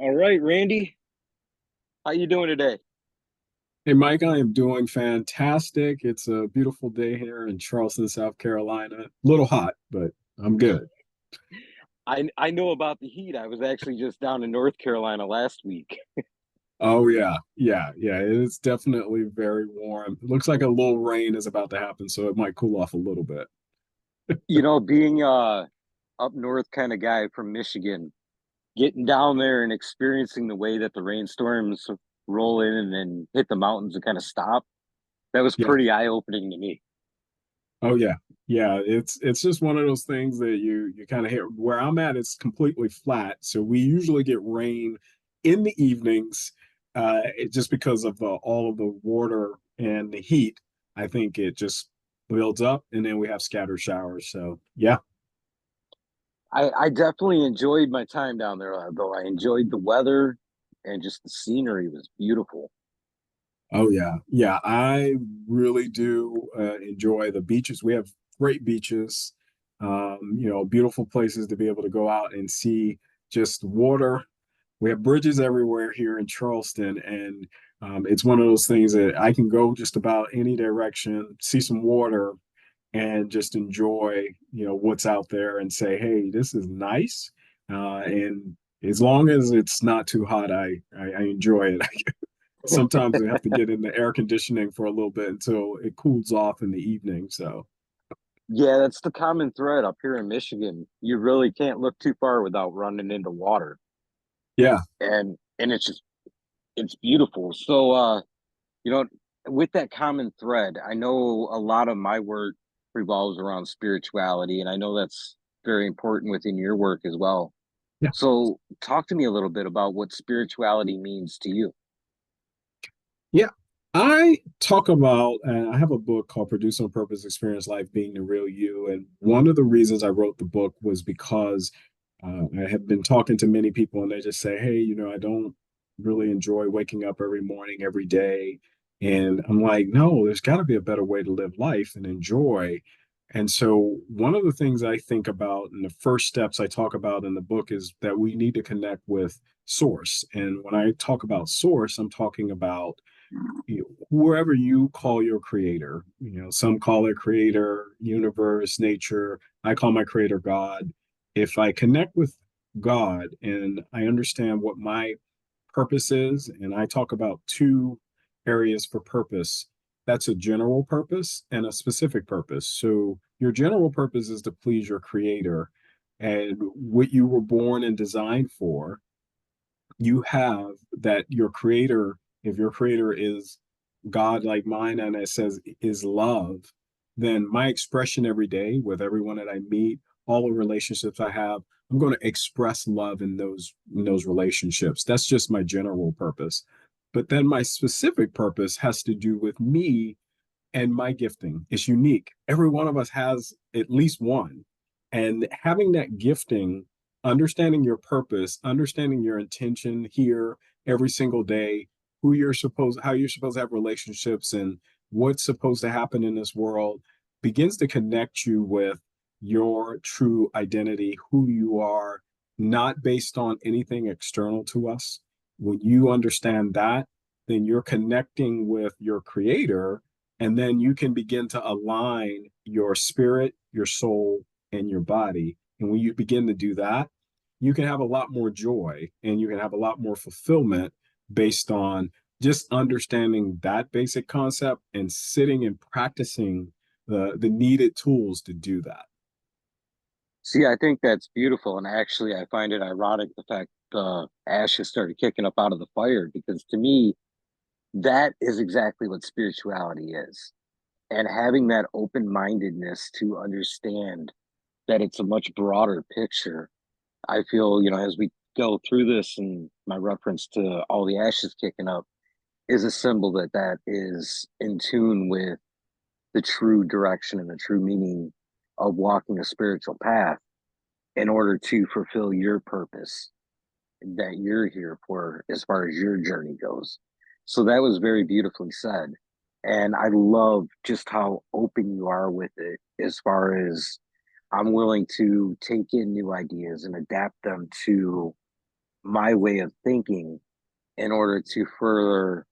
All right, Randy, how you doing today? Hey Mike, I am doing fantastic. It's a beautiful day here in Charleston, South Carolina. A little hot, but I'm good. I know about the heat. I was actually just down in North Carolina last week. Oh yeah. It's definitely very warm. It looks like a little rain is about to happen, so it might cool off a little bit. Being up north kind of guy from Michigan, getting down there and experiencing the way that the rainstorms roll in and then hit the mountains and kind of stop, that was Yeah. pretty eye-opening to me. Oh yeah. Yeah, it's just one of those things that you kind of hit. Where I'm at, it's completely flat, so we usually get rain in the evenings, just because of all of the water and the heat. I think it just builds up, and then we have scattered showers. So yeah. I definitely enjoyed my time down there, though. I enjoyed the weather and just the scenery was beautiful. Oh yeah. I really do enjoy the beaches. We have great beaches, beautiful places to be able to go out and see just water. We have bridges everywhere here in Charleston, and it's one of those things that I can go just about any direction, see some water, and just enjoy, what's out there and say, hey, this is nice. And as long as it's not too hot, I enjoy it. Sometimes we have to get in the air conditioning for a little bit until it cools off in the evening. So Yeah, that's the common thread up here in Michigan. You really can't look too far without running into water. yeah, And it's beautiful. You know, with that common thread, I know a lot of my work revolves around spirituality, and I know that's very important within your work as well. yeah, So talk to me a little bit about what spirituality means to you. yeah. I talk about, and I have a book called Produce on Purpose Experience Life Being the Real You. And one of the reasons I wrote the book was because I have been talking to many people and they just say, hey, I don't really enjoy waking up every morning, every day. And I'm like, no, there's got to be a better way to live life and enjoy. And so, one of the things I think about and the first steps I talk about in the book is that we need to connect with source. And when I talk about source, I'm talking about whoever you call your creator. Some call it creator, universe, nature. I call my creator God. If I connect with God and I understand what my purpose is, and I talk about two areas for purpose, that's a general purpose and a specific purpose. So your general purpose is to please your creator and what you were born and designed for. You have that your creator, if your creator is God like mine and it says is love, then my expression every day with everyone that I meet, all the relationships I have, I'm going to express love in those relationships. That's just my general purpose. But then my specific purpose has to do with me and my gifting. It's unique. Every one of us has at least one. And having that gifting, understanding your purpose, understanding your intention here every single day, how you're supposed to have relationships and what's supposed to happen in this world begins to connect you with your true identity, who you are, not based on anything external to us. When you understand that, then you're connecting with your creator, and then you can begin to align your spirit, your soul, and your body. And when you begin to do that, you can have a lot more joy and you can have a lot more fulfillment based on just understanding that basic concept and sitting and practicing the needed tools to do that. See, I think that's beautiful, and actually, I find it ironic the fact ashes started kicking up out of the fire because to me, that is exactly what spirituality is. And having that open-mindedness to understand that it's a much broader picture. I feel, as we go through this and my reference to all the ashes kicking up is a symbol that that is in tune with the true direction and the true meaning of walking a spiritual path in order to fulfill your purpose that you're here for as far as your journey goes. So that was very beautifully said. And I love just how open you are with it as far as I'm willing to take in new ideas and adapt them to my way of thinking in order to further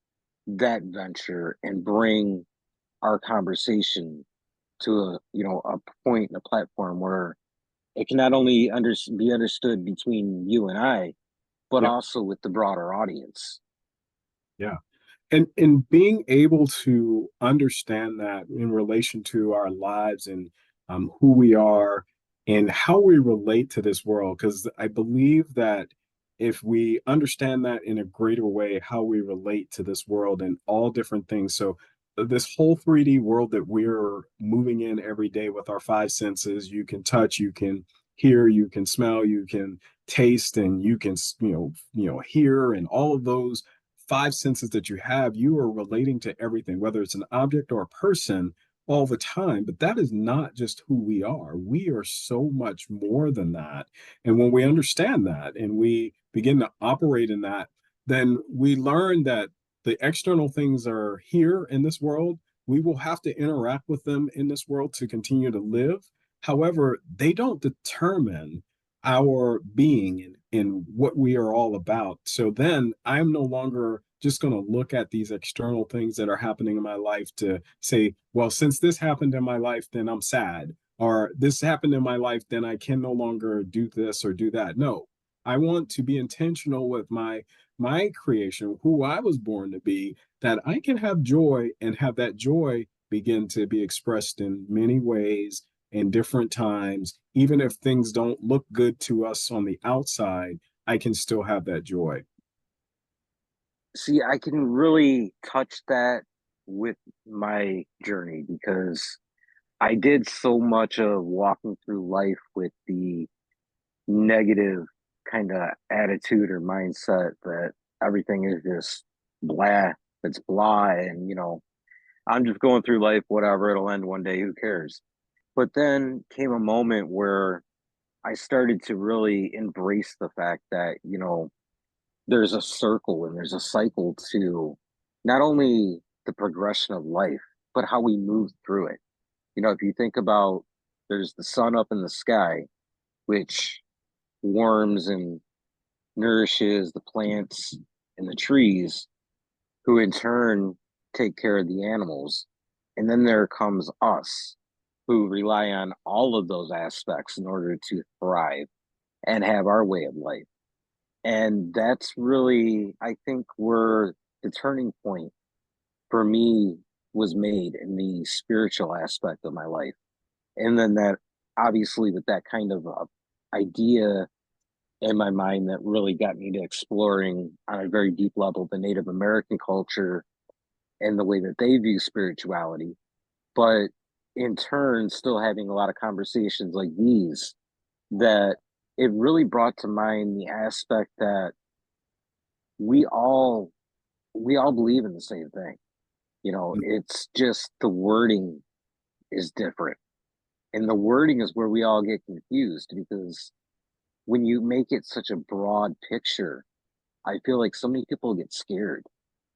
that venture and bring our conversation to a point, a platform where it can not only be understood between you and I, but Yeah. also with the broader audience. Yeah. And being able to understand that in relation to our lives and who we are and how we relate to this world, because I believe that if we understand that in a greater way, how we relate to this world and all different things. So this whole 3D world that we're moving in every day with our five senses, you can touch, you can hear, you can smell, you can taste, and you can, hear, and all of those five senses that you have, you are relating to everything, whether it's an object or a person, all the time. But that is not just who we are. We are so much more than that. And when we understand that and we begin to operate in that, then we learn that the external things are here in this world. We will have to interact with them in this world to continue to live. However, they don't determine our being and what we are all about. So then I'm no longer just going to look at these external things that are happening in my life to say, well, since this happened in my life, then I'm sad. Or this happened in my life, then I can no longer do this or do that. No, I want to be intentional with my creation, who I was born to be, that I can have joy and have that joy begin to be expressed in many ways in different times. Even if things don't look good to us on the outside, I can still have that joy. See, I can really touch that with my journey because I did so much of walking through life with the negative kind of attitude or mindset that everything is just blah, it's blah, and I'm just going through life, whatever, it'll end one day, who cares? But then came a moment where I started to really embrace the fact that, there's a circle and there's a cycle to not only the progression of life, but how we move through it. If you think about there's the sun up in the sky, which warms and nourishes the plants and the trees, who in turn take care of the animals. And then there comes us, who rely on all of those aspects in order to thrive and have our way of life. And that's really, I think, where the turning point for me was made in the spiritual aspect of my life. And then that, obviously, with that kind of idea in my mind, that really got me to exploring on a very deep level the Native American culture and the way that they view spirituality. But in turn, still having a lot of conversations like these, that it really brought to mind the aspect that we all we all believe in the same thing. It's just the wording is different. And the wording is where we all get confused because when you make it such a broad picture, I feel like so many people get scared.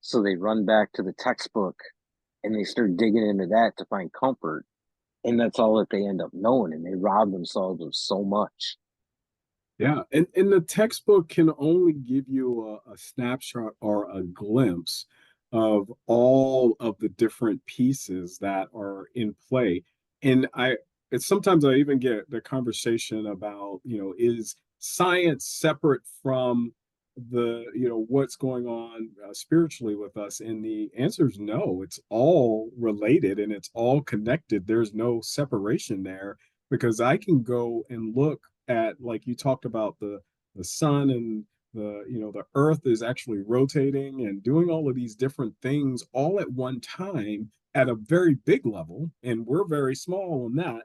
So they run back to the textbook and they start digging into that to find comfort. And that's all that they end up knowing. And they rob themselves of so much. Yeah, and the textbook can only give you a snapshot or a glimpse of all of the different pieces that are in play. And it's sometimes I even get the conversation about, is science separate from what's going on spiritually with us? And the answer is no. It's all related and it's all connected. There's no separation there because I can go and look at, like you talked about, the sun and the earth is actually rotating and doing all of these different things all at one time at a very big level, and we're very small on that.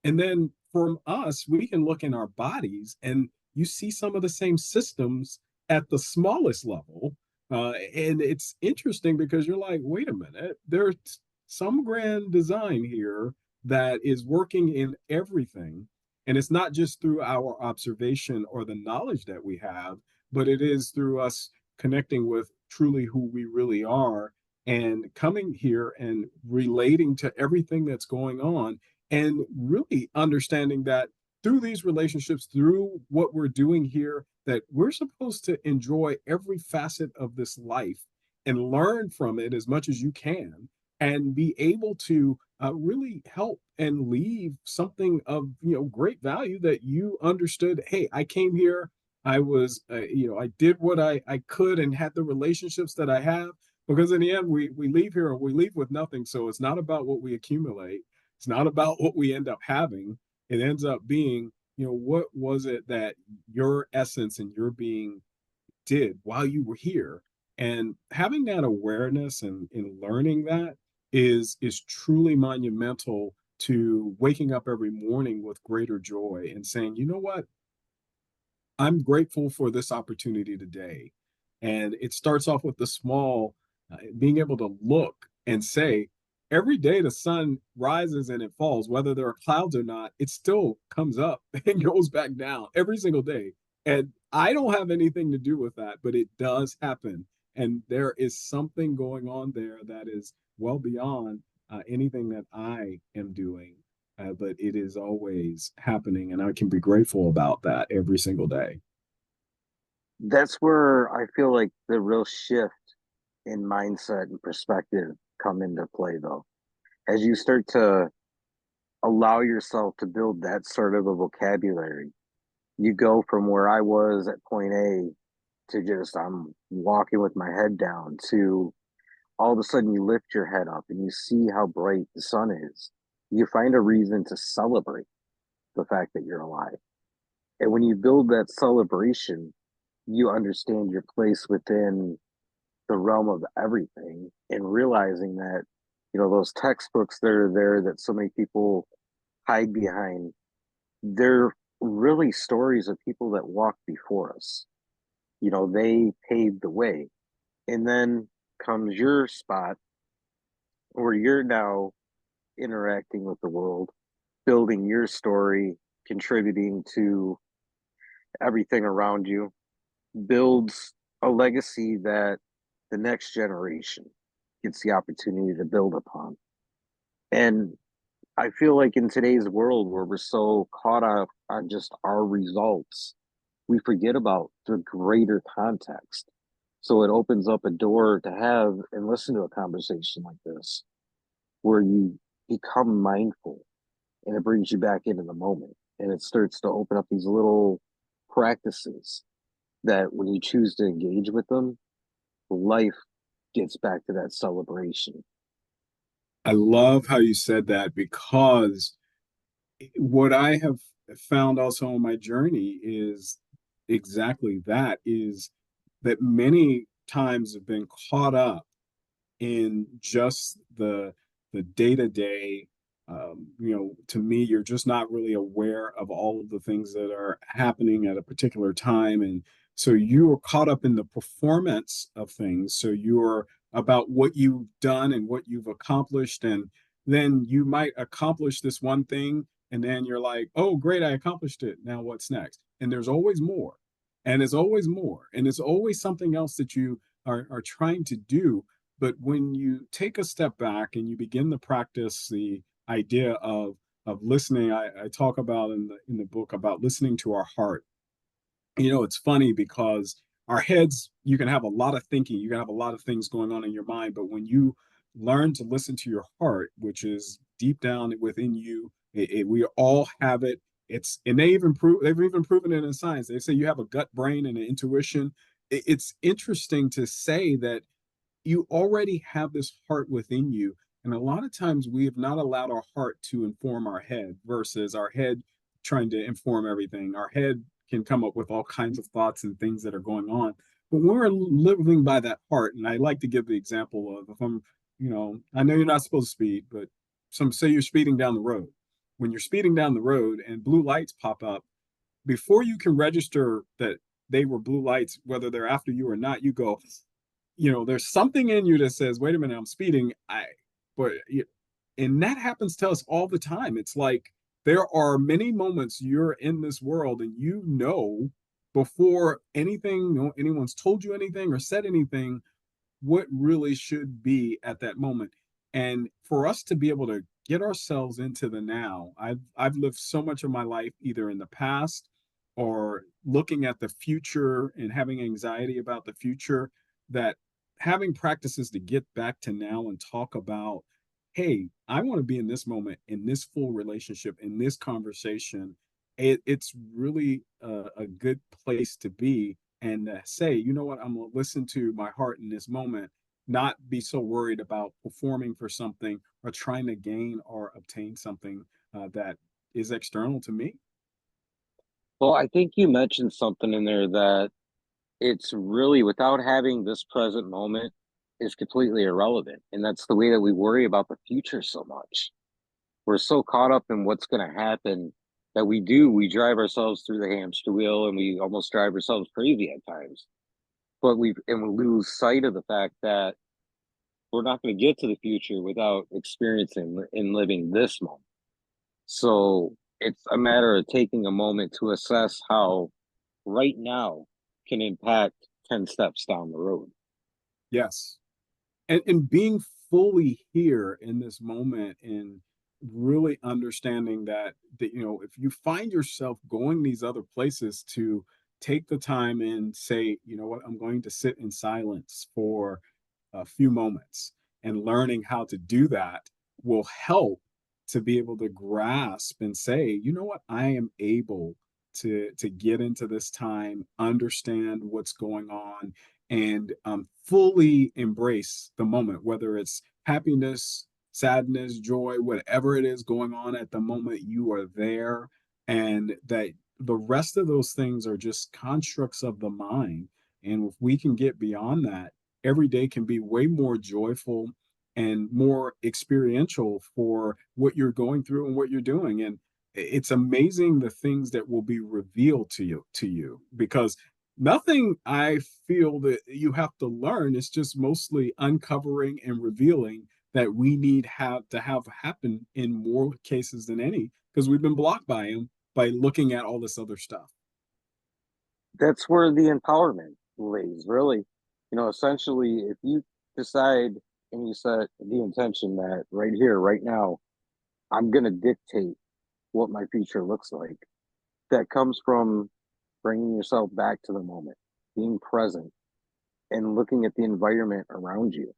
And then from us, we can look in our bodies and you see some of the same systems at the smallest level. And it's interesting because you're like, wait a minute, there's some grand design here that is working in everything. And it's not just through our observation or the knowledge that we have, but it is through us connecting with truly who we really are and coming here and relating to everything that's going on and really understanding that through these relationships, through what we're doing here, that we're supposed to enjoy every facet of this life and learn from it as much as you can and be able to really help and leave something of great value that you understood. Hey, I came here, I was I did what I could and had the relationships that I have, because in the end we leave here and we leave with nothing. So it's not about what we accumulate, it's not about what we end up having. It ends up being, what was it that your essence and your being did while you were here. And having that awareness and learning that is truly monumental to waking up every morning with greater joy and saying, you know what, I'm grateful for this opportunity today. And it starts off with the small, being able to look and say, every day the sun rises and it falls, whether there are clouds or not, it still comes up and goes back down every single day. And I don't have anything to do with that, but it does happen. And there is something going on there that is well beyond anything that I am doing, but it is always happening, and I can be grateful about that every single day. That's where I feel like the real shift in mindset and perspective come into play, though. As you start to allow yourself to build that sort of a vocabulary, you go from where I was at point A to just I'm walking with my head down to all of a sudden you lift your head up and you see how bright the sun is. You find a reason to celebrate the fact that you're alive. And when you build that celebration, you understand your place within the realm of everything and realizing that, those textbooks that are there that so many people hide behind, they're really stories of people that walked before us. They paved the way. And then comes your spot where you're now interacting with the world, building your story, contributing to everything around you, builds a legacy that the next generation gets the opportunity to build upon. And I feel like in today's world where we're so caught up on just our results, we forget about the greater context. So it opens up a door to have and listen to a conversation like this where you become mindful and it brings you back into the moment. And it starts to open up these little practices that when you choose to engage with them, life gets back to that celebration. I love how you said that, because what I have found also on my journey is exactly that, is that many times have been caught up in just the day to day. To me, you're just not really aware of all of the things that are happening at a particular time, and so you are caught up in the performance of things. So you're about what you've done and what you've accomplished, and then you might accomplish this one thing, and then you're like, "Oh, great, I accomplished it. Now what's next?" And there's always more, and it's always more, and it's always something else that you are trying to do. But when you take a step back and you begin to practice the idea of listening, I talk about in the book about listening to our heart. It's funny because our heads, you can have a lot of thinking, you can have a lot of things going on in your mind, but when you learn to listen to your heart, which is deep down within you, we all have it. And they've even proven it in science. They say you have a gut brain and an intuition. It's interesting to say that you already have this heart within you. And a lot of times we have not allowed our heart to inform our head versus our head trying to inform everything. Our head can come up with all kinds of thoughts and things that are going on. But when we're living by that heart, and I like to give the example of, if I'm, I know you're not supposed to speed, but some say you're speeding down the road. When you're speeding down the road and blue lights pop up, before you can register that they were blue lights, whether they're after you or not, you go, there's something in you that says, wait a minute, I'm speeding. But, and that happens to us all the time. It's like there are many moments you're in this world and before anything, anyone's told you anything or said anything, what really should be at that moment. And for us to be able to get ourselves into the now. I've lived so much of my life either in the past or looking at the future and having anxiety about the future, that having practices to get back to now and talk about, hey, I want to be in this moment, in this full relationship, in this conversation. It's really a good place to be, and say, you know what, I'm going to listen to my heart in this moment, not be so worried about performing for something or trying to gain or obtain something that is external to me. Well, I think you mentioned something in there that it's really without having this present moment is completely irrelevant. And that's the way that we worry about the future so much. We're so caught up in what's going to happen that we drive ourselves through the hamster wheel and we almost drive ourselves crazy at times. But we lose sight of the fact that we're not going to get to the future without experiencing and living this moment. So it's a matter of taking a moment to assess how right now can impact 10 steps down the road. Yes. And being fully here in this moment and really understanding that if you find yourself going these other places, to take the time and say, you know what, I'm going to sit in silence for a few moments, and learning how to do that will help to be able to grasp and say, you know what, I am able to get into this time, understand what's going on, and fully embrace the moment, whether it's happiness, sadness, joy, whatever it is going on at the moment, you are there. And that the rest of those things are just constructs of the mind. And if we can get beyond that, every day can be way more joyful and more experiential for what you're going through and what you're doing. And it's amazing the things that will be revealed to you, because nothing I feel that you have to learn. It's just mostly uncovering and revealing that we need have to have happen in more cases than any, because we've been blocked by him by looking at all this other stuff. That's where the empowerment lays, really. Essentially, if you decide and you set the intention that right here, right now, I'm going to dictate what my future looks like, that comes from bringing yourself back to the moment, being present, and looking at the environment around you.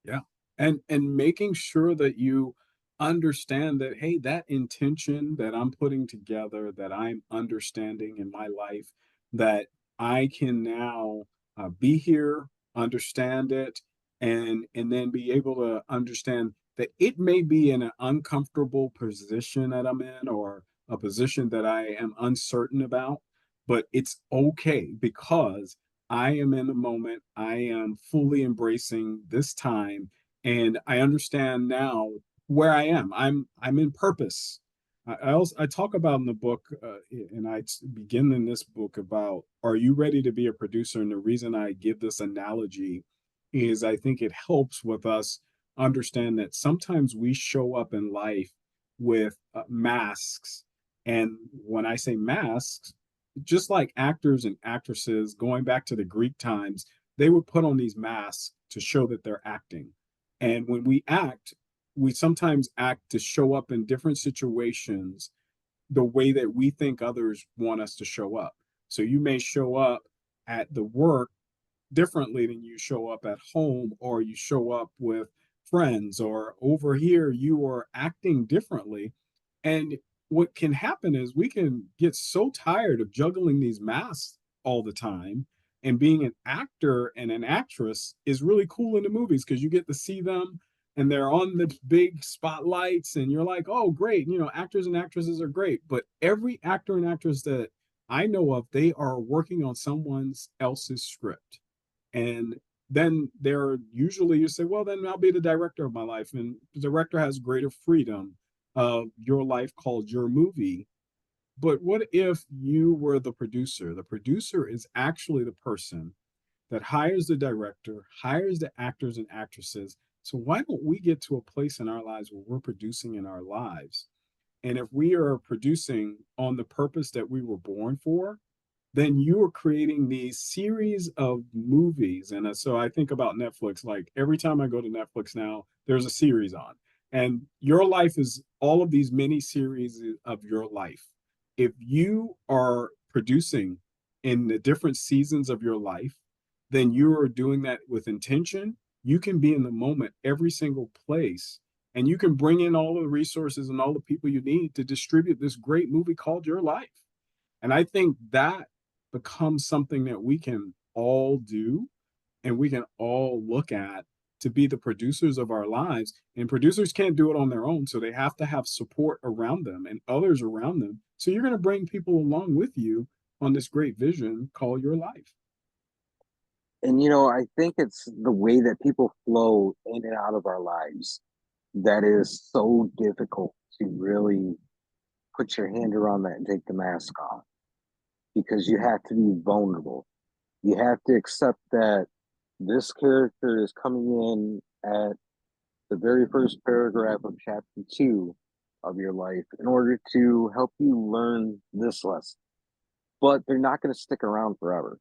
Yeah. And making sure that you understand that, hey, that intention that I'm putting together, that I'm understanding in my life, that I can now be here, understand it, and then be able to understand that it may be in an uncomfortable position that I'm in, or a position that I am uncertain about, but it's okay, because I am in the moment. I am fully embracing this time, and I understand now where I am. I'm in purpose. I talk about in the book, and I begin in this book about, are you ready to be a producer? And the reason I give this analogy is I think it helps with us understand that sometimes we show up in life with masks. And when I say masks, just like actors and actresses going back to the Greek times, they would put on these masks to show that they're acting. And when we act, we sometimes act to show up in different situations the way that we think others want us to show up. So you may show up at the work differently than you show up at home, or you show up with friends, or over here you are acting differently. And what can happen is we can get so tired of juggling these masks all the time, and being an actor and an actress is really cool in the movies because you get to see them and they're on the big spotlights, and you're like, oh great, actors and actresses are great. But every actor and actress that I know of, they are working on someone else's script. And then there usually, you say, well, then I'll be the director of my life. And the director has greater freedom of your life called your movie. But what if you were the producer? The producer is actually the person that hires the director, hires the actors and actresses. So why don't we get to a place in our lives where we're producing in our lives? And if we are producing on the purpose that we were born for, then you are creating these series of movies. And so I think about Netflix, like every time I go to Netflix now, there's a series on. And your life is all of these mini series of your life. If you are producing in the different seasons of your life, then you are doing that with intention. You can be in the moment every single place, and you can bring in all of the resources and all the people you need to distribute this great movie called your life. And I think that becomes something that we can all do and we can all look at to be the producers of our lives. And producers can't do it on their own. So they have to have support around them and others around them. So you're going to bring people along with you on this great vision called your life. And I think it's the way that people flow in and out of our lives that is so difficult to really put your hand around that and take the mask off, because you have to be vulnerable. You have to accept that this character is coming in at the very first paragraph of chapter 2 of your life in order to help you learn this lesson. But they're not going to stick around forever.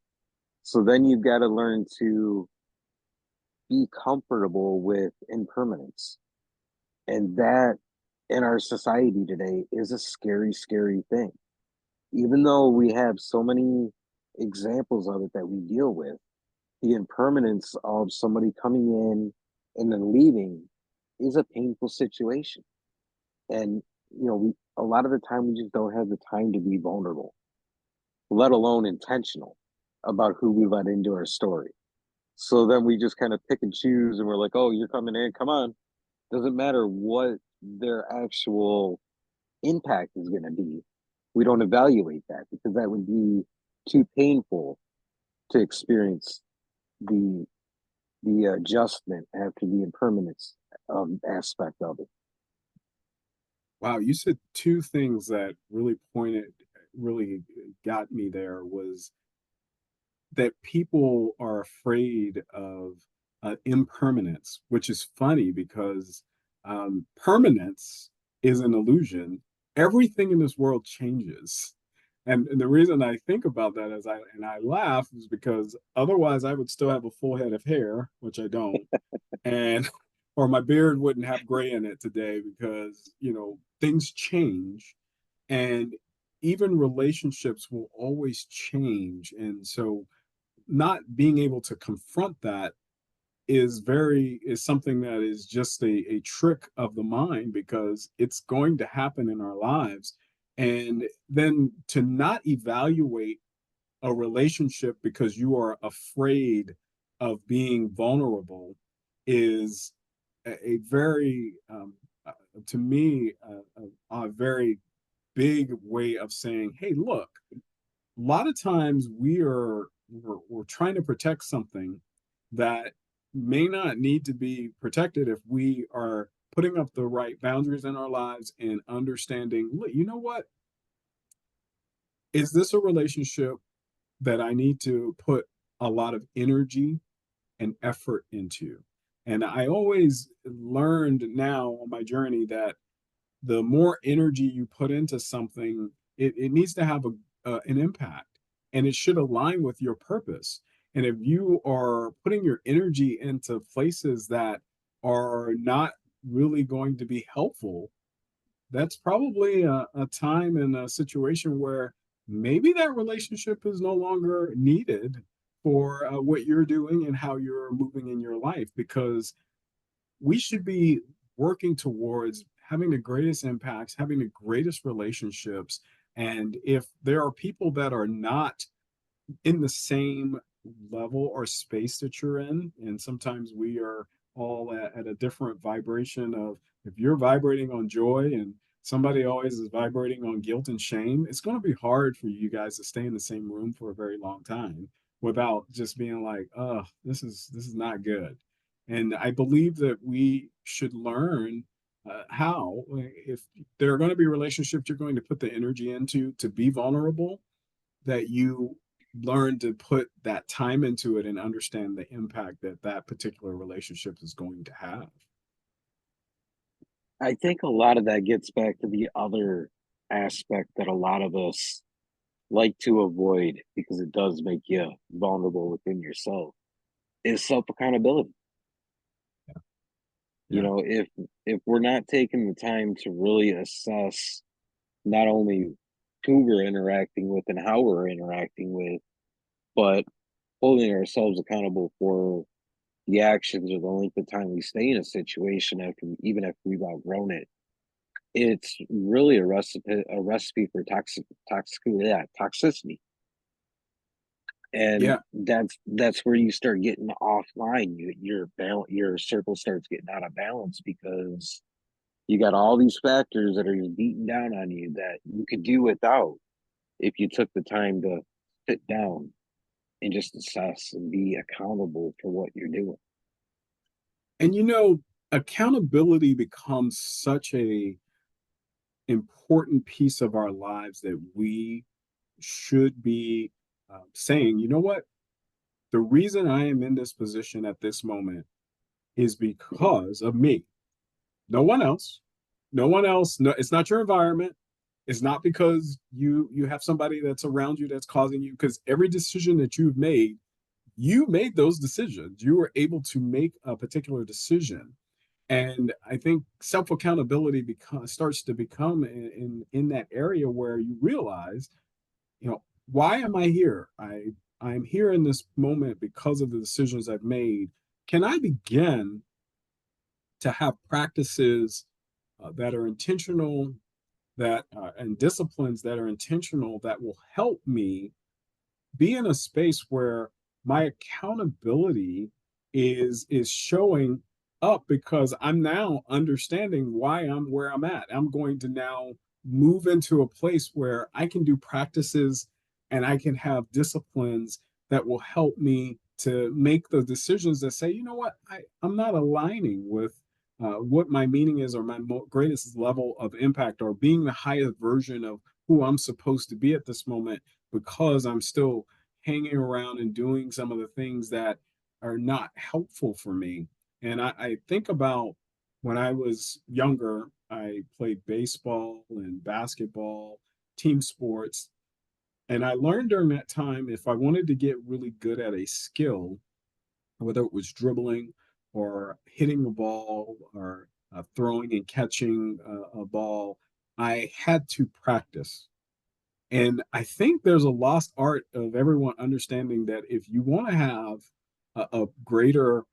So then you've got to learn to be comfortable with impermanence. And that in our society today is a scary, scary thing. Even though we have so many examples of it that we deal with, the impermanence of somebody coming in and then leaving is a painful situation. And, we a lot of the time we just don't have the time to be vulnerable, let alone intentional about who we let into our story. So then we just kind of pick and choose and we're like, oh, you're coming in, come on. Doesn't matter what their actual impact is going to be. We don't evaluate that because that would be too painful to experience the adjustment after the impermanence aspect of it. Wow, you said two things that really got me there was that people are afraid of impermanence, which is funny because permanence is an illusion. Everything in this world changes. And the reason I think about that is I laugh is because otherwise I would still have a full head of hair, which I don't, and or my beard wouldn't have gray in it today because, things change and even relationships will always change. And so not being able to confront that is something that is just a trick of the mind because it's going to happen in our lives. And then to not evaluate a relationship because you are afraid of being vulnerable is a very uh, to me a very big way of saying, hey, look, a lot of times we're trying to protect something that may not need to be protected if we are putting up the right boundaries in our lives and understanding, look, you know what, is this a relationship that I need to put a lot of energy and effort into? And I always learned now on my journey that the more energy you put into something, it needs to have an impact and it should align with your purpose. And if you are putting your energy into places that are not really going to be helpful, that's probably a time and a situation where maybe that relationship is no longer needed for what you're doing and how you're moving in your life because we should be working towards having the greatest impacts, having the greatest relationships. And if there are people that are not in the same level or space that you're in, and sometimes we are all at a different vibration of if you're vibrating on joy and somebody always is vibrating on guilt and shame, it's going to be hard for you guys to stay in the same room for a very long time without just being like, oh, this is not good. And I believe that we should learn how, if there are going to be relationships you're going to put the energy into to be vulnerable, that you learn to put that time into it and understand the impact that that particular relationship is going to have. I think a lot of that gets back to the other aspect that a lot of us like to avoid because it does make you vulnerable within yourself is self accountability. You Yeah. know, if we're not taking the time to really assess not only who we're interacting with and how we're interacting with, but holding ourselves accountable for the actions or the length of time we stay in a situation after even after we've outgrown it, it's really a recipe for toxicity. And Yeah. that's where you start getting offline. Your circle starts getting out of balance because you got all these factors that are just beating down on you that you could do without if you took the time to sit down and just assess and be accountable for what you're doing. And accountability becomes such a important piece of our lives that we should be saying, you know what? The reason I am in this position at this moment is because of me. No one else. No one else. No, it's not your environment. It's not because you have somebody that's around you that's causing you. Because every decision that you made those decisions. You were able to make a particular decision, and I think self accountability starts to become in that area where you realize, why am I here? I'm here in this moment because of the decisions I've made. Can I begin to have practices that are intentional, that and disciplines that are intentional that will help me be in a space where my accountability is showing up because I'm now understanding why I'm where I'm at. I'm going to now move into a place where I can do practices and I can have disciplines that will help me to make the decisions that say, you know what, I'm not aligning with what my meaning is or my greatest level of impact or being the highest version of who I'm supposed to be at this moment because I'm still hanging around and doing some of the things that are not helpful for me. And I think about when I was younger, I played baseball and basketball, team sports. And I learned during that time if I wanted to get really good at a skill, whether it was dribbling or hitting a ball or throwing and catching a ball, I had to practice. And I think there's a lost art of everyone understanding that if you want to have a greater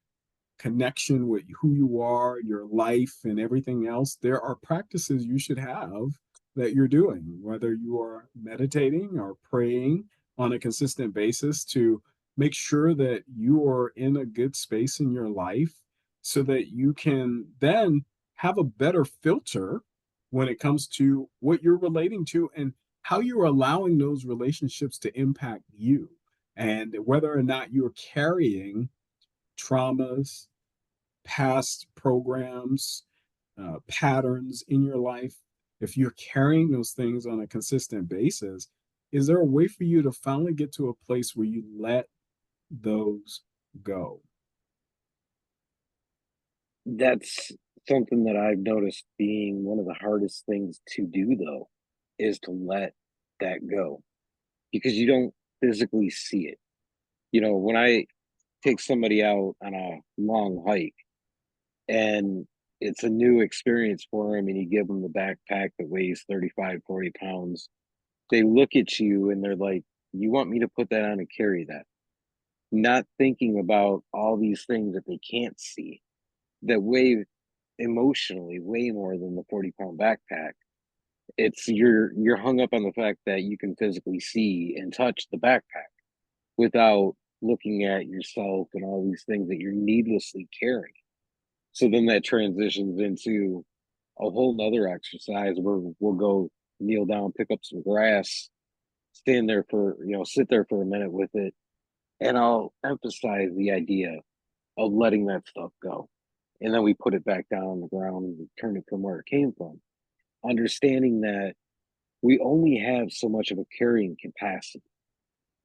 connection with who you are, your life, and everything else, there are practices you should have that you're doing, whether you are meditating or praying on a consistent basis to make sure that you are in a good space in your life so that you can then have a better filter when it comes to what you're relating to and how you're allowing those relationships to impact you and whether or not you're carrying traumas, past programs, patterns in your life, if you're carrying those things on a consistent basis, is there a way for you to finally get to a place where you let those go? That's something that I've noticed being one of the hardest things to do, though, is to let that go because you don't physically see it. You know, when I take somebody out on a long hike and it's a new experience for them, and you give them the backpack that weighs 35, 40 pounds, they look at you and they're like, you want me to put that on and carry that? Not thinking about all these things that they can't see that weigh emotionally way more than the 40-pound backpack. It's you're hung up on the fact that you can physically see and touch the backpack without looking at yourself and all these things that you're needlessly carrying. So then that transitions into a whole nother exercise where we'll go kneel down, pick up some grass, stand there for, sit there for a minute with it. And I'll emphasize the idea of letting that stuff go. And then we put it back down on the ground and return it from where it came from. Understanding that we only have so much of a carrying capacity,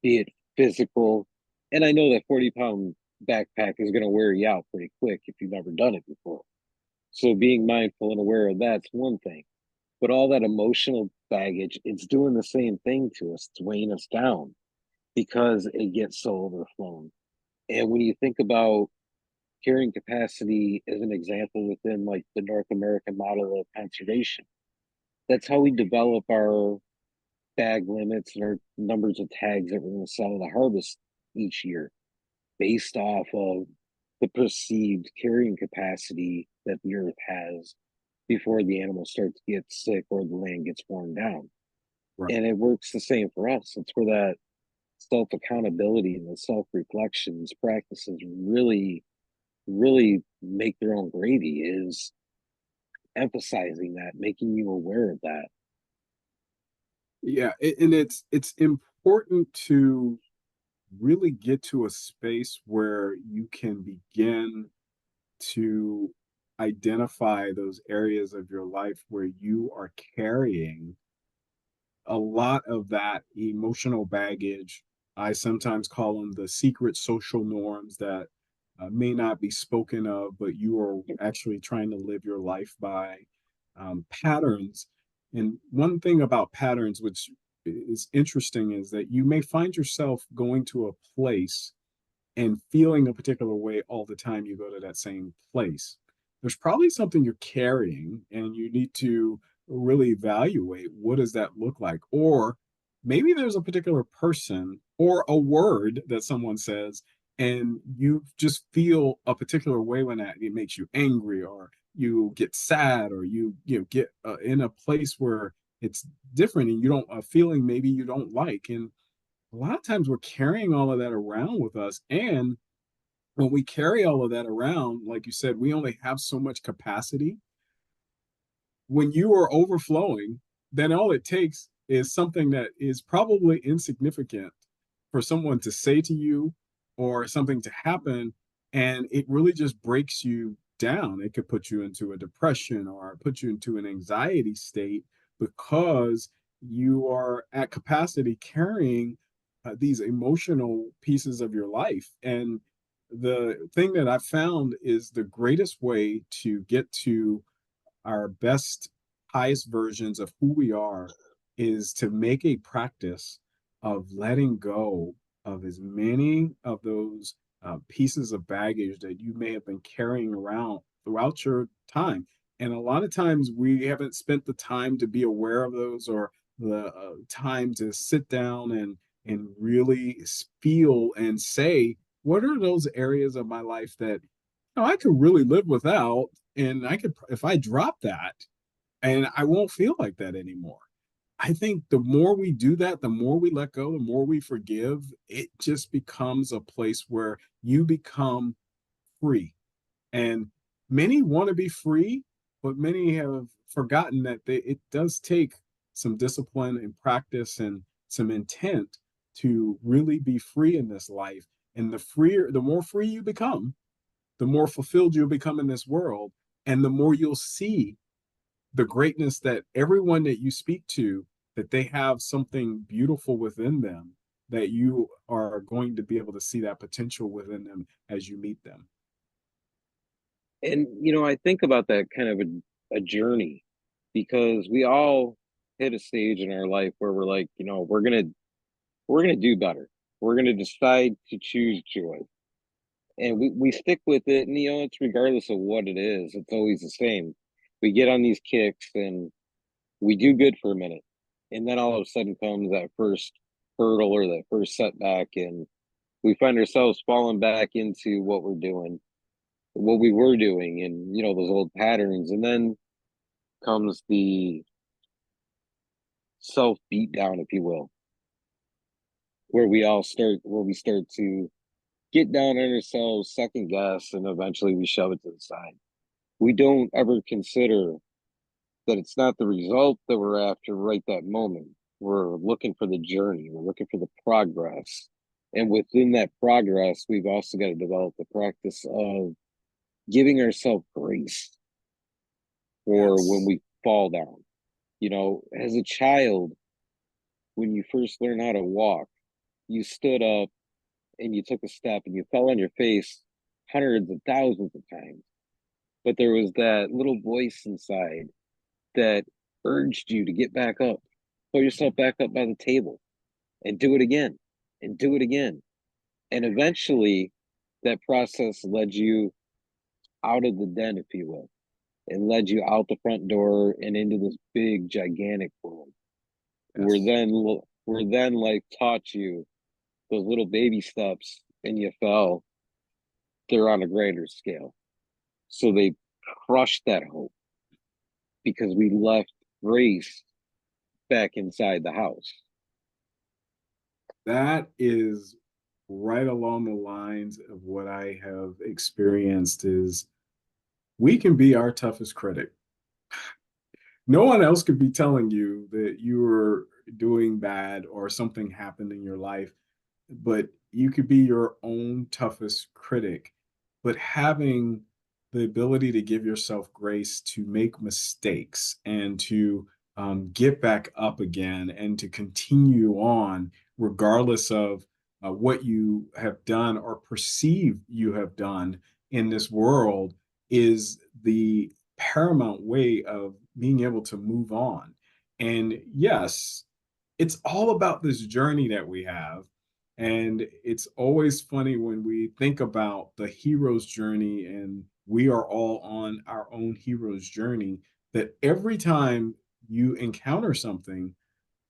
be it physical. And I know that 40-pound backpack is going to wear you out pretty quick if you've never done it before. So being mindful and aware of that's one thing. But all that emotional baggage, it's doing the same thing to us. It's weighing us down because it gets so overflown. And when you think about carrying capacity as an example within like the North American model of conservation, that's how we develop our bag limits and our numbers of tags that we're going to sell at a harvest each year based off of the perceived carrying capacity that the earth has before the animals start to get sick or the land gets worn down. Right. And it works the same for us. It's where that self accountability and the self reflections practices really make their own gravy is emphasizing that, making you aware of that. Yeah, and it's important to really get to a space where you can begin to identify those areas of your life where you are carrying a lot of that emotional baggage. I sometimes call them the secret social norms that may not be spoken of, but you are actually trying to live your life by patterns. And one thing about patterns, which is interesting, is that you may find yourself going to a place and feeling a particular way all the time you go to that same place. There's probably something you're carrying, and you need to really evaluate what does that look like. Or maybe there's a particular person or a word that someone says, and you just feel a particular way when that it makes you angry, or you get sad, or you get in a place where it's different, and you don't a feeling maybe you don't like. And a lot of times we're carrying all of that around with us. And when we carry all of that around, like you said, we only have so much capacity. When you are overflowing, then all it takes is something that is probably insignificant for someone to say to you or something to happen, and it really just breaks you down. It could put you into a depression or put you into an anxiety state because you are at capacity carrying these emotional pieces of your life. And the thing that I found is the greatest way to get to our best, highest versions of who we are is to make a practice of letting go of as many of those pieces of baggage that you may have been carrying around throughout your time. And a lot of times we haven't spent the time to be aware of those, or the time to sit down and really feel and say, what are those areas of my life that I could really live without, and I could, if I drop that, and I won't feel like that anymore. I think the more we do that, the more we let go, the more we forgive, it just becomes a place where you become free. And many want to be free, but many have forgotten that it does take some discipline and practice and some intent to really be free in this life. And the more free you become, the more fulfilled you'll become in this world, and the more you'll see the greatness that everyone that you speak to, that they have something beautiful within them, that you are going to be able to see that potential within them as you meet them. And I think about that kind of a journey because we all hit a stage in our life where we're like, we're gonna do better. We're gonna decide to choose joy. And we stick with it, and it's regardless of what it is, it's always the same. We get on these kicks and we do good for a minute. And then all of a sudden comes that first hurdle or that first setback, and we find ourselves falling back into what we were doing, and those old patterns. And then comes the self beat down, if you will, where we start to get down on ourselves, second guess, and eventually we shove it to the side. We don't ever consider that it's not the result that we're after right that moment. We're looking for the journey, we're looking for the progress. And within that progress, we've also got to develop the practice of giving ourselves grace for when Yes. we fall down. As a child, when you first learn how to walk, you stood up and you took a step and you fell on your face hundreds of thousands of times. But there was that little voice inside that urged you to get back up. pull yourself back up by the table and do it again and do it again. And eventually that process led you out of the den, if you will. It led you out the front door and into this big, gigantic world. Where Yes. then, where then life taught you those little baby steps, and you fell. They're on a greater scale, so they crushed that hope because we left grace back inside the house. That is right along the lines of what I have experienced is we can be our toughest critic. No one else could be telling you that you were doing bad or something happened in your life, but you could be your own toughest critic. But having the ability to give yourself grace to make mistakes and to get back up again and to continue on, regardless of what you have done or perceive you have done in this world, is the paramount way of being able to move on. And yes, it's all about this journey that we have. And it's always funny when we think about the hero's journey and we are all on our own hero's journey, that every time you encounter something,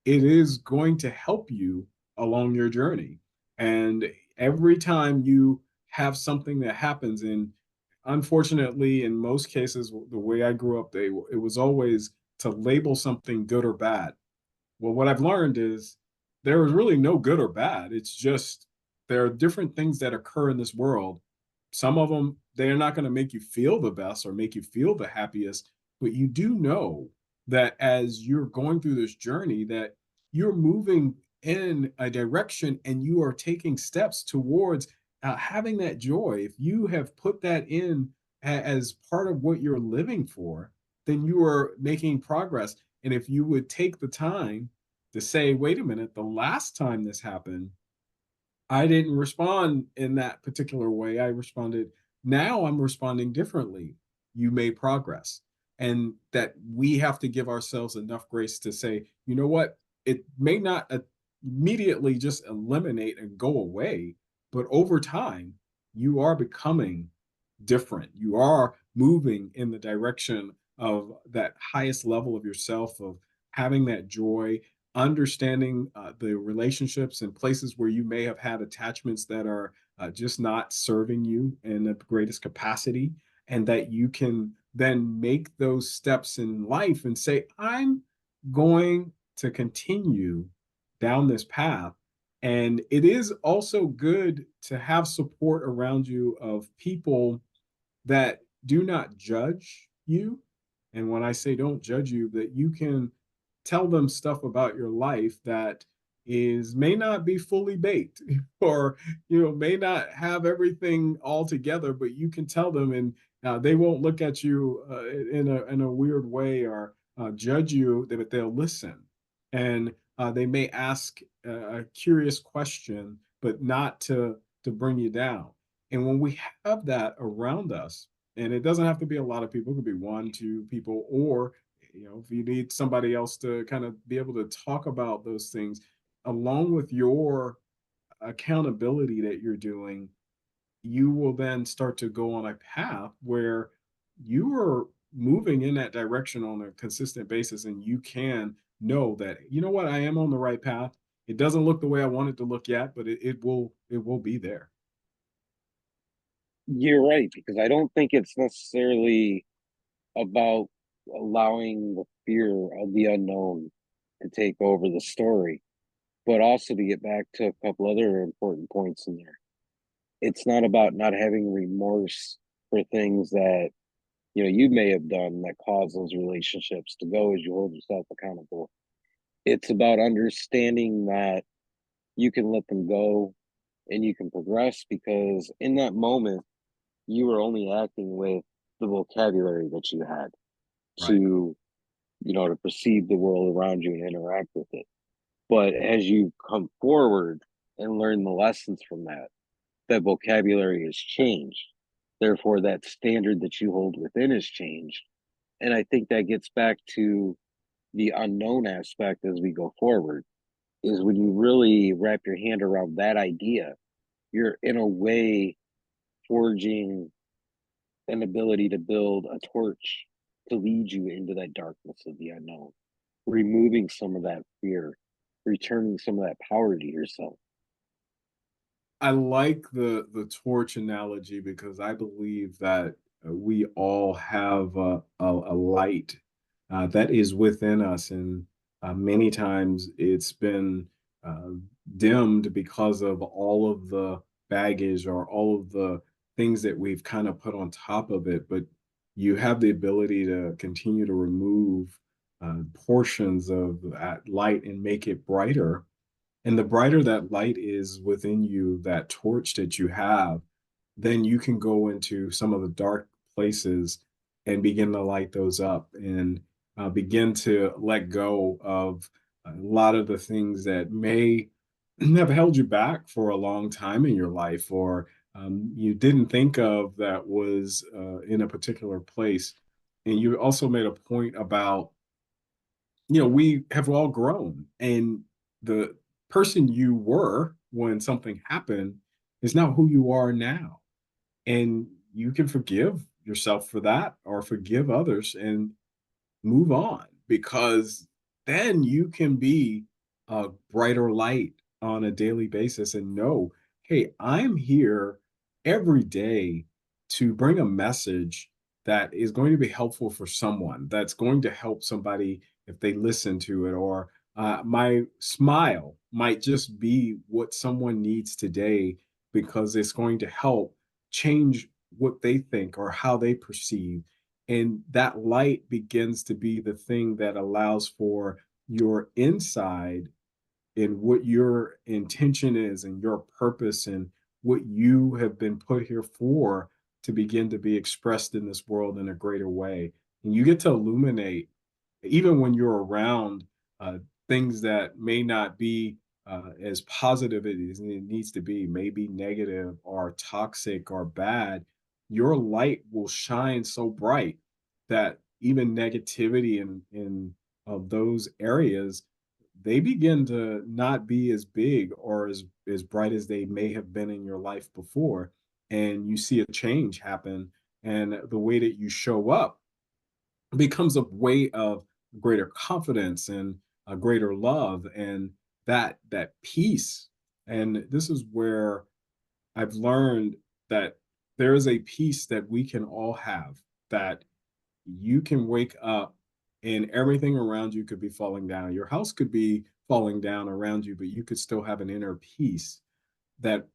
it is going to help you along your journey. And every time you have something that happens, and unfortunately, in most cases, the way I grew up, it was always to label something good or bad. Well, what I've learned is there is really no good or bad. It's just there are different things that occur in this world. Some of them, they're not going to make you feel the best or make you feel the happiest, but you do know that as you're going through this journey, that you're moving in a direction and you are taking steps towards having that joy. If you have put that in as part of what you're living for, then you are making progress. And if you would take the time to say, wait a minute, the last time this happened, I didn't respond in that particular way. I responded, now I'm responding differently. You made progress. And that we have to give ourselves enough grace to say, you know what? It may not immediately just eliminate and go away, but over time, you are becoming different. You are moving in the direction of that highest level of yourself, of having that joy, understanding the relationships and places where you may have had attachments that are just not serving you in the greatest capacity, and that you can then make those steps in life and say, I'm going to continue down this path. And it is also good to have support around you of people that do not judge you. And when I say don't judge you, that you can tell them stuff about your life that is may not be fully baked or may not have everything all together, but you can tell them and they won't look at you in a weird way or judge you, but they'll listen. And they may ask a curious question, but not to bring you down. And when we have that around us, and it doesn't have to be a lot of people, it could be one, two people, or if you need somebody else to kind of be able to talk about those things along with your accountability that you're doing, you will then start to go on a path where you are moving in that direction on a consistent basis, and you can know that what, I am on the right path. It doesn't look the way I want it to look yet, but it will be there. You're right, because I don't think it's necessarily about allowing the fear of the unknown to take over the story, but also to get back to a couple other important points in there. It's not about not having remorse for things that you may have done that cause those relationships to go as you hold yourself accountable. It's about understanding that you can let them go and you can progress because in that moment you were only acting with the vocabulary that you had Right. to to perceive the world around you and interact with it. But as you come forward and learn the lessons from that, that vocabulary has changed. Therefore, that standard that you hold within has changed. And I think that gets back to the unknown aspect as we go forward is when you really wrap your hand around that idea, you're in a way forging an ability to build a torch to lead you into that darkness of the unknown, removing some of that fear, returning some of that power to yourself. I like the torch analogy because I believe that we all have a light that is within us, and many times it's been uh, dimmed because of all of the baggage or all of the things that we've kind of put on top of it. But you have the ability to continue to remove portions of that light and make it brighter, and the brighter that light is within you, that torch that you have, then you can go into some of the dark places and begin to light those up and begin to let go of a lot of the things that may have held you back for a long time in your life, or you didn't think of that was in a particular place. And you also made a point about, we have all grown, and the person you were when something happened is not who you are now. And you can forgive yourself for that or forgive others and move on, because then you can be a brighter light on a daily basis and know, hey, I'm here every day to bring a message that is going to be helpful for someone, that's going to help somebody if they listen to it, or my smile might just be what someone needs today because it's going to help change what they think or how they perceive. And that light begins to be the thing that allows for your inside and what your intention is and your purpose and what you have been put here for to begin to be expressed in this world in a greater way. And you get to illuminate, even when you're around uh, things that may not be as positive as it needs to be, maybe negative or toxic or bad, your light will shine so bright that even negativity in of those areas, they begin to not be as big or as bright as they may have been in your life before. And you see a change happen, and the way that you show up becomes a way of greater confidence and a greater love and that peace. And this is where I've learned that there is a peace that we can all have, that you can wake up and everything around you could be falling down. Your house could be falling down around you, but you could still have an inner peace that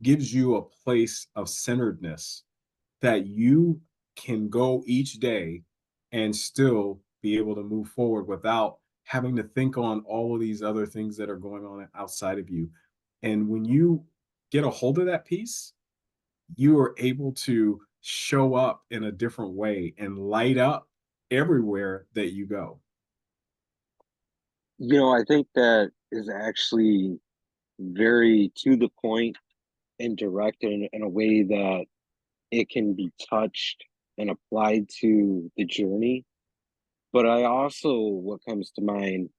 gives you a place of centeredness, that you can go each day and still be able to move forward without having to think on all of these other things that are going on outside of you. And when you get a hold of that peace, you are able to show up in a different way and light up everywhere that you go. I think that is actually very to the point and direct in a way that it can be touched and applied to the journey. But I also, what comes to mind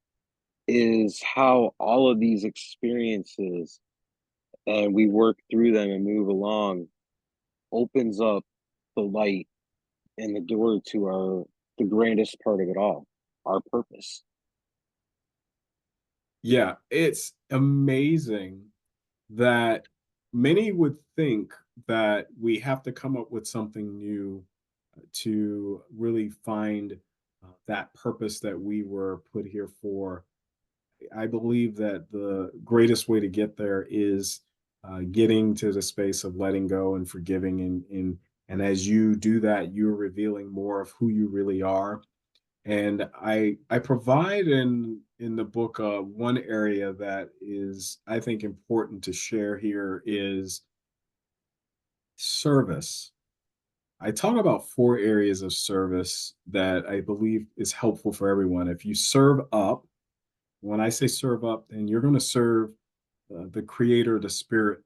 is how all of these experiences and we work through them and move along opens up the light and the door to the grandest part of it all, our purpose. Yeah, it's amazing that many would think that we have to come up with something new to really find that purpose that we were put here for. I believe that the greatest way to get there is getting to the space of letting go and forgiving, and as you do that, you're revealing more of who you really are. And I provide in the book one area that is, I think, important to share here is service. I talk about four areas of service that I believe is helpful for everyone. If you serve up, when I say serve up, then you're going to serve the creator, the spirit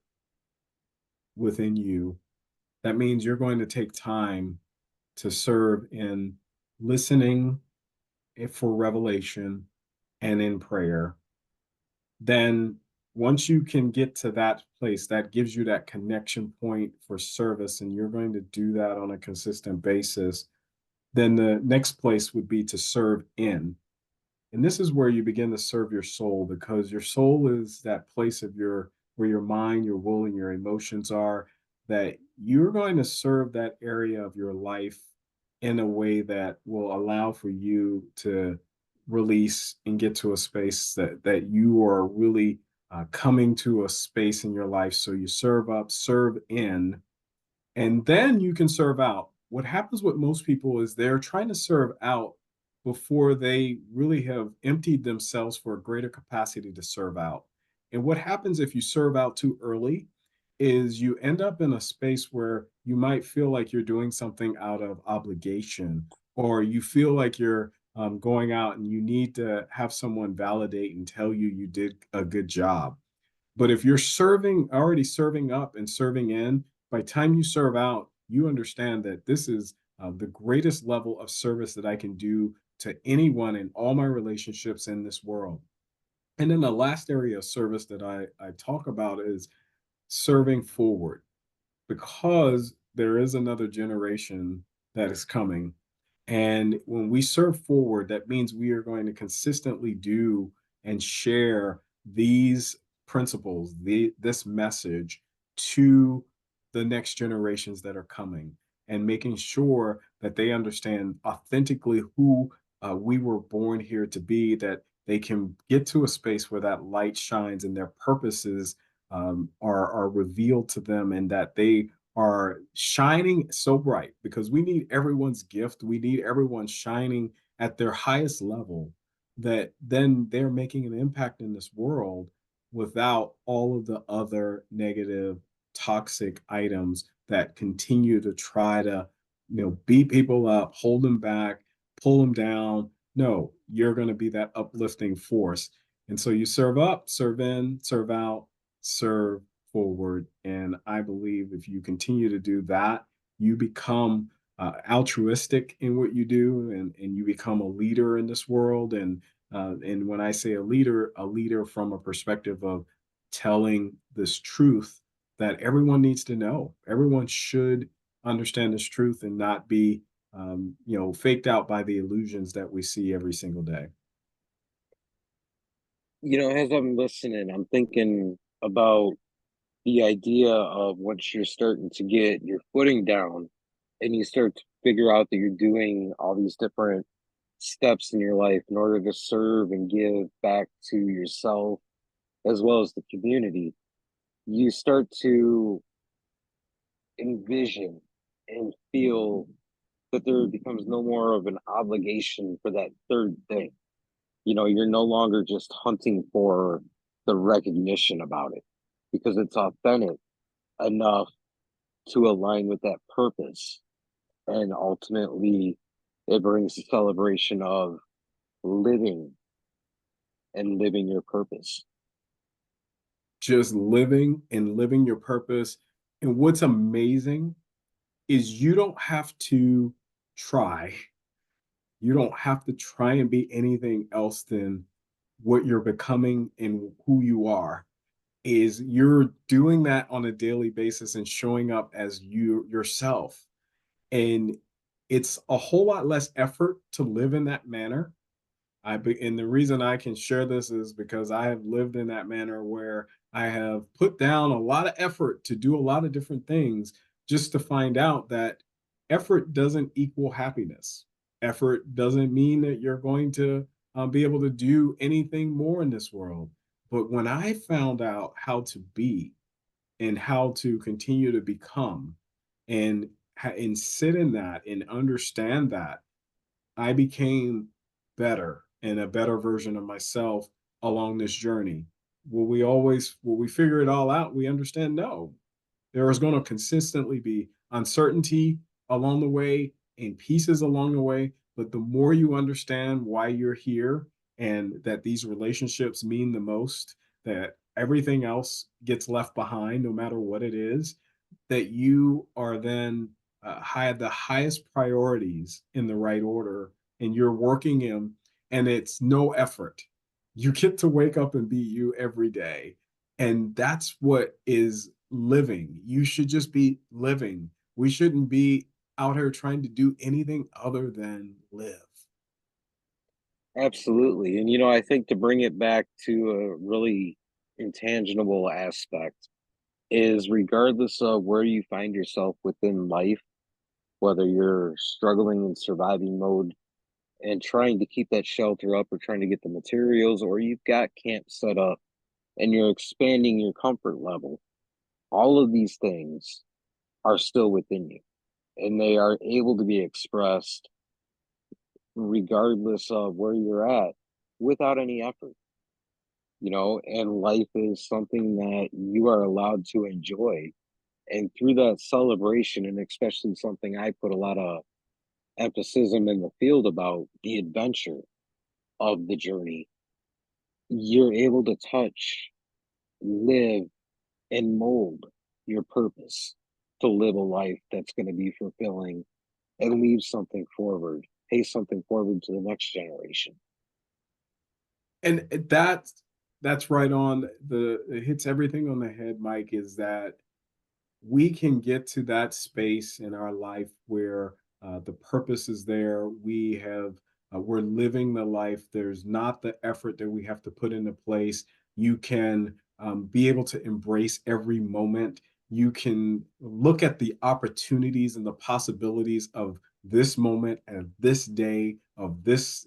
within you. That means you're going to take time to serve in listening, for revelation and in prayer, then once you can get to that place, that gives you that connection point for service, and you're going to do that on a consistent basis, then the next place would be to serve in. And this is where you begin to serve your soul, because your soul is that place of your where your mind, your will, and your emotions are, that you're going to serve that area of your life in a way that will allow for you to release and get to a space that you are really coming to a space in your life. So you serve up, serve in, and then you can serve out. What happens with most people is they're trying to serve out before they really have emptied themselves for a greater capacity to serve out. And what happens if you serve out too early is you end up in a space where you might feel like you're doing something out of obligation, or you feel like you're going out and you need to have someone validate and tell you you did a good job. But if you're serving, already serving up and serving in, by the time you serve out, you understand that this is the greatest level of service that I can do to anyone in all my relationships in this world. And then the last area of service that I talk about is serving forward, because there is another generation that is coming. And when we serve forward, that means we are going to consistently do and share these principles, this message to the next generations that are coming, and making sure that they understand authentically who we were born here to be, that they can get to a space where that light shines and their purposes are revealed to them, and that they are shining so bright, because we need everyone's gift. We need everyone shining at their highest level, that then they're making an impact in this world without all of the other negative, toxic items that continue to try to, beat people up, hold them back, pull them down. No, you're going to be that uplifting force. And so you serve up, serve in, serve out, serve forward. And I believe if you continue to do that, you become altruistic in what you do, and you become a leader in this world. And when I say a leader from a perspective of telling this truth that everyone needs to know. Everyone should understand this truth and not be, faked out by the illusions that we see every single day. As I'm listening, I'm thinking about the idea of once you're starting to get your footing down and you start to figure out that you're doing all these different steps in your life in order to serve and give back to yourself as well as the community, you start to envision and feel that there becomes no more of an obligation for that third thing. You're no longer just hunting for the recognition about it because it's authentic enough to align with that purpose. And ultimately, it brings the celebration of living and living your purpose. Just living and living your purpose. And what's amazing is you don't have to try. You don't have to try and be anything else than what you're becoming and who you are. Is you're doing that on a daily basis and showing up as you yourself. And it's a whole lot less effort to live in that manner. And the reason I can share this is because I have lived in that manner, where I have put down a lot of effort to do a lot of different things, just to find out that effort doesn't equal happiness. Effort doesn't mean that you're going to be able to do anything more in this world. But when I found out how to be and how to continue to become, and and sit in that and understand that, I became better and a better version of myself along this journey. Will we figure it all out? We understand, no. There is going to consistently be uncertainty along the way and pieces along the way. But the more you understand why you're here, and that these relationships mean the most, that everything else gets left behind, no matter what it is, that you are then the highest priorities in the right order, and you're working in and it's no effort. You get to wake up and be you every day. And that's what is living. You should just be living. We shouldn't be out here trying to do anything other than live. Absolutely. And, I think to bring it back to a really intangible aspect is regardless of where you find yourself within life, whether you're struggling in surviving mode and trying to keep that shelter up or trying to get the materials, or you've got camp set up and you're expanding your comfort level, all of these things are still within you and they are able to be expressed regardless of where you're at without any effort, and life is something that you are allowed to enjoy. And through that celebration, and especially something I put a lot of emphasis in the field about the adventure of the journey, you're able to touch, live, and mold your purpose to live a life that's going to be fulfilling and leave something forward, pay something forward to the next generation. And that's right on the it hits everything on the head, Mike, is that we can get to that space in our life where the purpose is there. We're living the life. There's not the effort that we have to put into place. You can be able to embrace every moment. You can look at the opportunities and the possibilities of this moment and this day, of this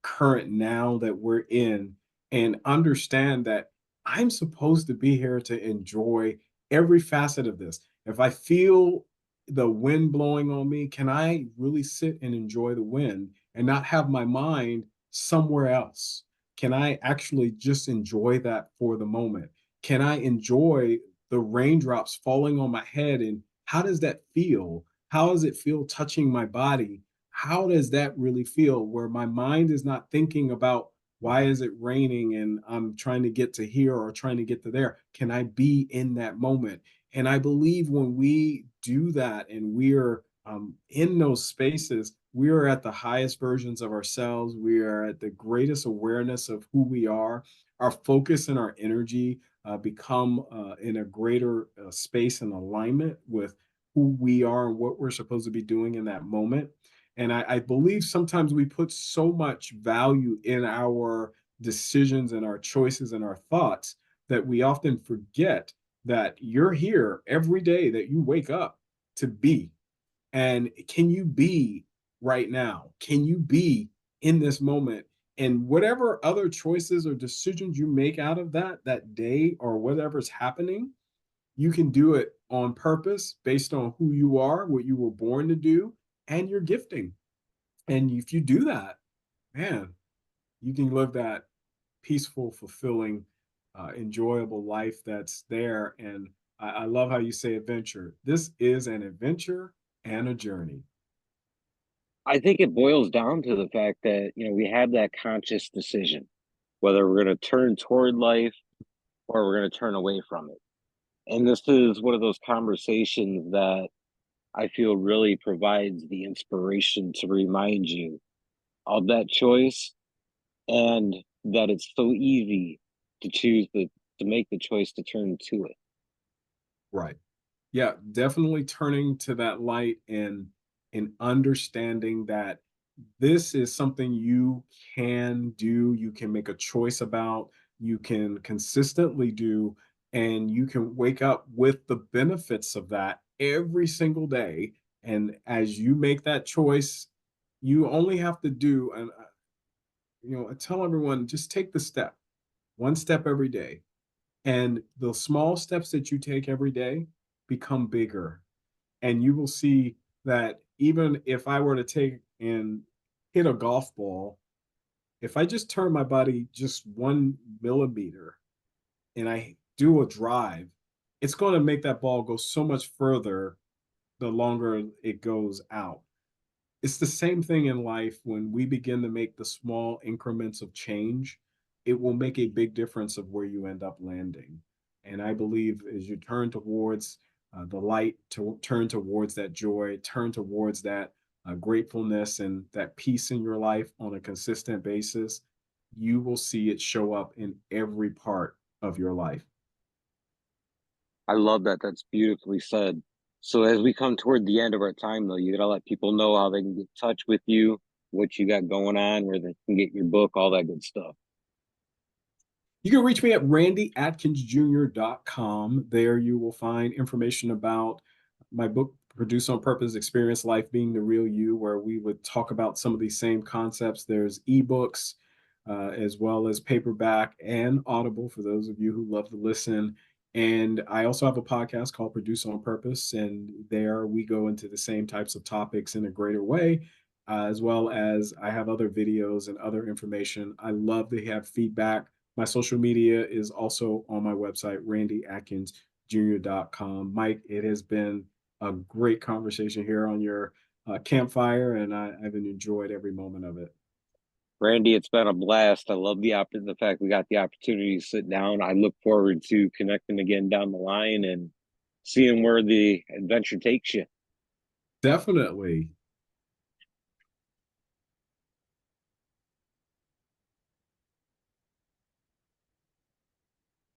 current now that we're in, and understand that I'm supposed to be here to enjoy every facet of this. If I feel the wind blowing on me, can I really sit and enjoy the wind and not have my mind somewhere else? Can I actually just enjoy that for the moment? Can I enjoy the raindrops falling on my head, and how does that feel? How does it feel touching my body? How does that really feel where my mind is not thinking about why is it raining and I'm trying to get to here or trying to get to there? Can I be in that moment? And I believe when we do that and we're in those spaces, we are at the highest versions of ourselves. We are at the greatest awareness of who we are. Our focus and our energy become in a greater space and alignment with who we are and what we're supposed to be doing in that moment. And I believe sometimes we put so much value in our decisions and our choices and our thoughts that we often forget that you're here every day that you wake up to be. And can you be right now? Can you be in this moment? And whatever other choices or decisions you make out of that day or whatever's happening, you can do it on purpose based on who you are, what you were born to do, and your gifting. And if you do that, man, you can live that peaceful, fulfilling, enjoyable life that's there. And I love how you say adventure. This is an adventure and a journey. I think it boils down to the fact that, we have that conscious decision, whether we're going to turn toward life or we're going to turn away from it. And this is one of those conversations that I feel really provides the inspiration to remind you of that choice and that it's so easy to to make the choice to turn to it. Right. Yeah, definitely turning to that light and understanding that this is something you can do, you can make a choice about, you can consistently do, and you can wake up with the benefits of that every single day. And as you make that choice, you only have to do, and I tell everyone just take the step, one step every day. And the small steps that you take every day become bigger. And you will see that even if I were to take and hit a golf ball, if I just turn my body just 1 millimeter and I do a drive, it's going to make that ball go so much further the longer it goes out. It's the same thing in life. When we begin to make the small increments of change, it will make a big difference of where you end up landing. And I believe as you turn towards the light, to turn towards that joy, turn towards that gratefulness and that peace in your life on a consistent basis, you will see it show up in every part of your life. I love that. That's beautifully said. So as we come toward the end of our time, though, you gotta let people know how they can get in touch with you, what you got going on, where they can get your book, all that good stuff. You can reach me at randyadkinsjr.com. There you will find information about my book, Produce on Purpose Experience Life Being the Real You, where we would talk about some of these same concepts. There's ebooks, as well as paperback and Audible for those of you who love to listen. And I also have a podcast called Produce on Purpose, and there we go into the same types of topics in a greater way, as well as I have other videos and other information. I love to have feedback. My social media is also on my website, randyadkinsjr.com. Mike, it has been a great conversation here on your campfire, and I've enjoyed every moment of it. Randy, it's been a blast. I love the fact we got the opportunity to sit down. I look forward to connecting again down the line and seeing where the adventure takes you. Definitely.